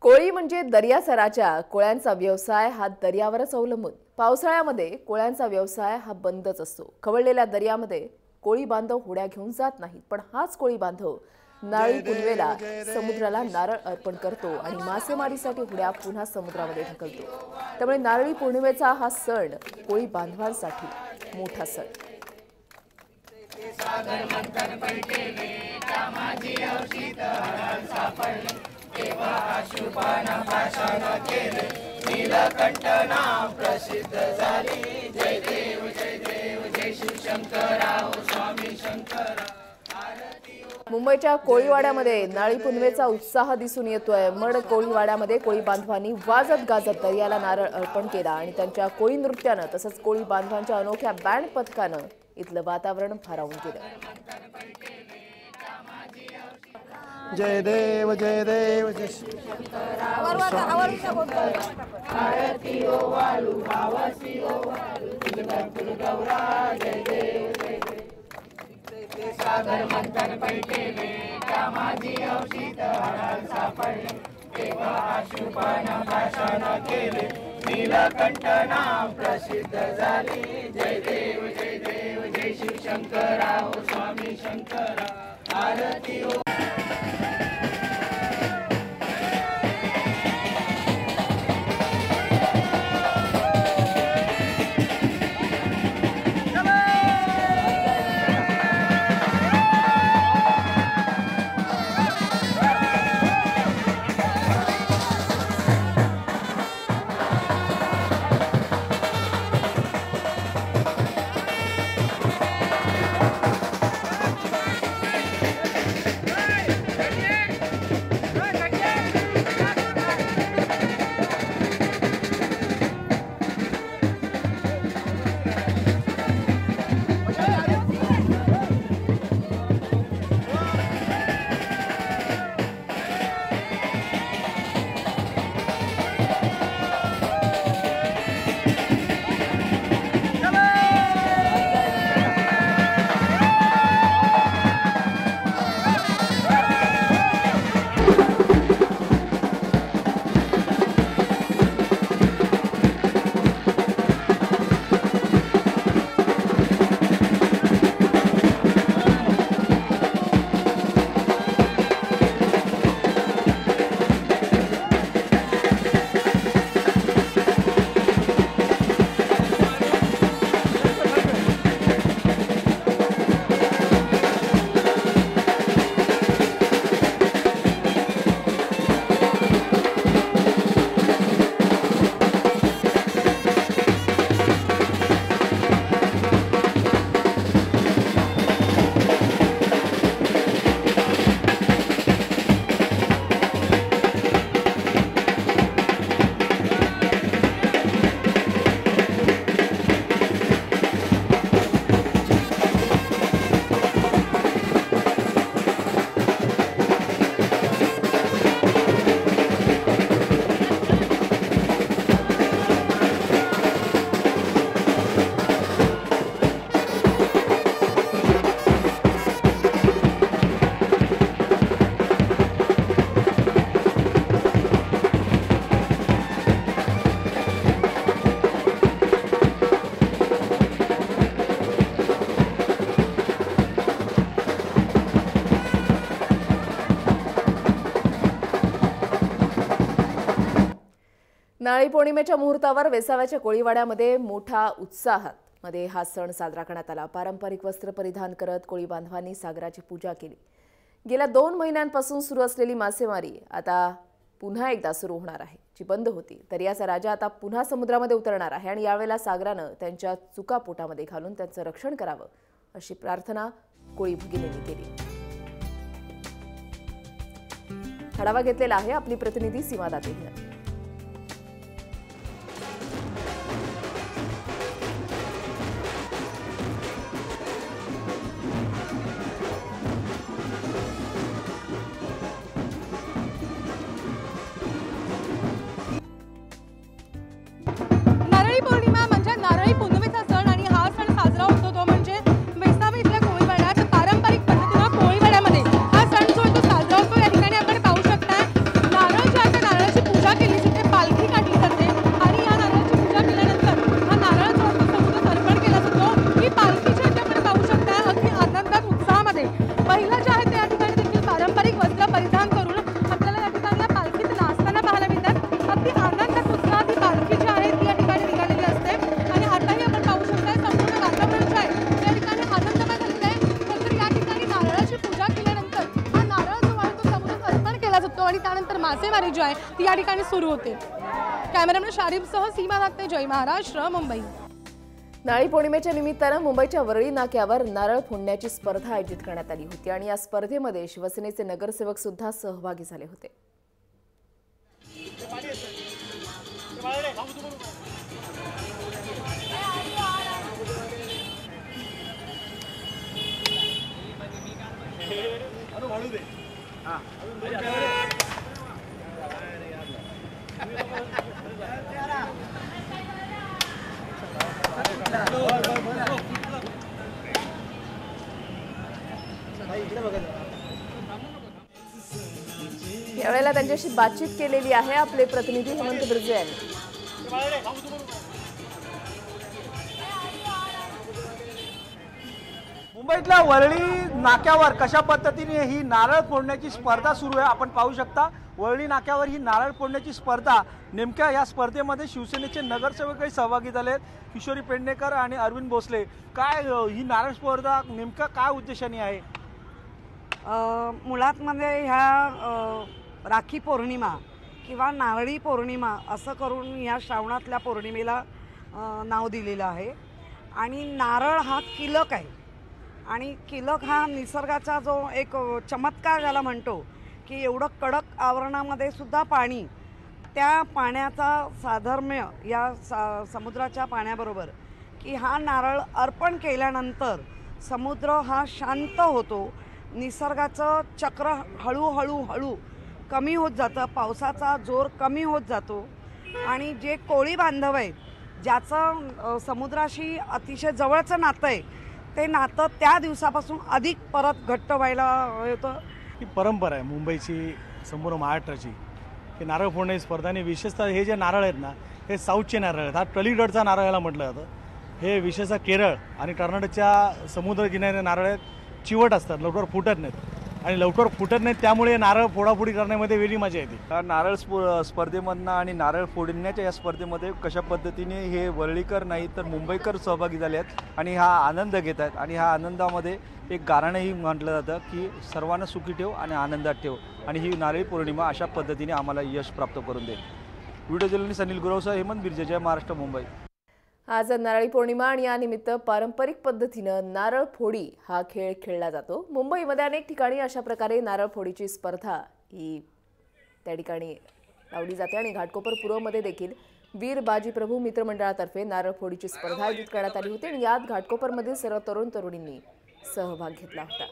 कोळी म्हणजे दर्याचा राजा. कोळ्यांचा व्यवसाय हा दर्यावरच अवलंबून. पावसाळ्यामध्ये कोळ्यांचा व्यवसाय हा बंदच असतो. खवळलेल्या दर्यामध्ये कोळी बांधव होड्या घेऊन जात नाहीत, पण हाच कोळी बांधव नारळी पुनवेला समुद्राला नारळ अर्पण करतो आणि मासेमारीसाठी होड्या पुन्हा समुद्रामध्ये ढकलतो. त्यामुळे नारळी पौर्णिमेचा हा सण कोळी बांधवांसाठी मोठा सण. प्रसिद्ध झाली. जय देव जय देव जय शिव शंकरा स्वामी शंकरा. मुंबईच्या कोळीवाड्यामध्ये नारळी पुनवेचा उत्साह दिसून येतोय. मड कोळीवाड्यामध्ये कोळी बांधवांनी वाजत गाजत दर्याला नारळ अर्पण केला आणि त्यांच्या कोळी नृत्यानं तसंच कोळी बांधवांच्या अनोख्या बँड पथकानं इथलं वातावरण भारावून गेलं. जय देव जय देव जय सागर मंथन पैठेले कामाची औषध हराल सापडले. तेव्हा अशुभन भाषण केले. नीलकंठ नाम प्रसिद्ध झाली. जय देव जय शिव शंकरा स्वामी शंकरा. आरती हो. नारळी पौर्णिमेच्या मुहूर्तावर वेसाव्याच्या कोळीवाड्यामध्ये मोठा उत्साहात हा सण साजरा करण्यात आला. पारंपरिक वस्त्र परिधान करत कोळी बांधवांनी सागराची पूजा केली. गेल्या 2 महिन्यांपासून सुरू असलेली मासेमारी आता पुन्हा एकदा सुरू होणार आहे, जी बंद होती. दर्याचा राजा आता पुन्हा समुद्रामध्ये उतरणार आहे आणि यावेळेला सागरानं त्यांच्या चुका पोटामध्ये घालून त्यांचं रक्षण करावं अशी प्रार्थना कोळी भगिनींनी केली. आढावा घेतलेला आहे आपली प्रतिनिधी सीमा दातेनं. नारळी पौर्णिमा म्हणजे नारळी पुनवेचा सण आणि हा सण साजरा होतो तो म्हणजे वेसावे इथल्या कोळीवाड्यात पारंपरिक पद्धतीने कोळीवाड्यामध्ये हा सण जो आहे तो साजरा होतो. या ठिकाणी आपण पाहू शकता नारळ जे आहे नारळाची तयारी जी आहे ती या ठिकाणी सुरू होते. कॅमेरामॅन शारीफसह सीमा धाकटे, जय महाराष्ट्र, मुंबई. नारळी पौर्णिमेच्या निमित्तानं मुंबईच्या वरळी नाक्यावर नारळ फोडण्याची स्पर्धा आयोजित करण्यात आली होती आणि या स्पर्धेमध्ये शिवसेनेचे नगरसेवक सुद्धा सहभागी झाले होते. यावेळेला त्यांच्याशी बातचीत केलेली आहे आपले प्रतिनिधी हेमंत बिर्जे यांनी. मुंबईतल्या वरळी नाक्यावर कशा पद्धतीने ही नारळ फोडण्याची स्पर्धा सुरू आहे आपण पाहू शकता. वरळी नाक्यावर ही नारळ फोडण्याची स्पर्धा, नेमक्या या स्पर्धेमध्ये शिवसेनेचे नगरसेवकही सहभागी झाले आहेत. किशोरी पेडणेकर आणि अरविंद भोसले. काय ही नारळ स्पर्धा नेमका काय उद्देशाने आहे? मुळात मध्ये ह्या राखी पौर्णिमा किंवा नारळी पौर्णिमा असं करून या श्रावणातल्या पौर्णिमेला नाव दिलेलं आहे. आणि नारळ हा किलक आहे आणि किलक हा निसर्गाचा जो एक चमत्कार ज्याला म्हणतो की एवढं कडक आवरणामध्ये सुद्धा पाणी, त्या पाण्याचा साधर्म्य या समुद्राच्या पाण्याबरोबर की हा नारळ अर्पण केल्यानंतर समुद्र हा शांत होतो, निसर्गाचं चक्र हळूहळू हळू कमी होत जातं, पावसाचा जोर कमी होत जातो आणि जे कोळी बांधव आहेत ज्याचं समुद्राशी अतिशय जवळचं नातं आहे ते नातं त्या दिवसापासून अधिक परत घट्ट व्हायला येतं. ही परंपरा आहे मुंबईची, संपूर्ण महाराष्ट्राची, की नारळ फोडण्याची स्पर्धा. आणि विशेषतः हे जे नारळ आहेत ना, हे साऊथचे नारळ आहेत. हा टलीगडचा नारळ याला म्हटलं जातं. हे विशेषतः केरळ आणि कर्नाटकच्या समुद्र किनारे नारळ आहेत, चिवट असतात, लवकर फुटत नाहीत आणि लवकर फुटत नाहीत, त्यामुळे नारळ फोडाफोडी करण्यामध्ये वेगळी मजा येते. नारळ स्पर्धेमधनं आणि नारळ फोडण्याच्या या स्पर्धेमध्ये कशा पद्धतीने हे वरळीकर नाही तर मुंबईकर सहभागी झाले आहेत आणि हा आनंद घेत आहेत. आणि ह्या आनंदामध्ये एक गाणंही म्हटलं जातं की सर्वांना सुखी ठेव आणि आनंदात ठेव. आणि ही नारळी पौर्णिमा अशा पद्धतीने आम्हाला यश प्राप्त करून देईल. व्हिडिओ जर्नलिस्ट अनिल गुरवसह हेमंत बिर्जे, जय महाराष्ट्र, मुंबई. आज नारळी पौर्णिमा आणि यानिमित्त पारंपरिक पद्धतीनं नारळ फोडी हा खेळ खेळला जातो. मुंबईमध्ये अनेक ठिकाणी अशा प्रकारे नारळ फोडीची स्पर्धा ही त्या ठिकाणी लावली जाते आणि घाटकोपर पूर्वमध्ये देखील वीर बाजी प्रभू मित्रमंडळातर्फे नारळ फोडीची स्पर्धा आयोजित करण्यात आली होती आणि यात घाटकोपरमधील सर्व तरुण तरुणींनी सहभाग घेतला होता.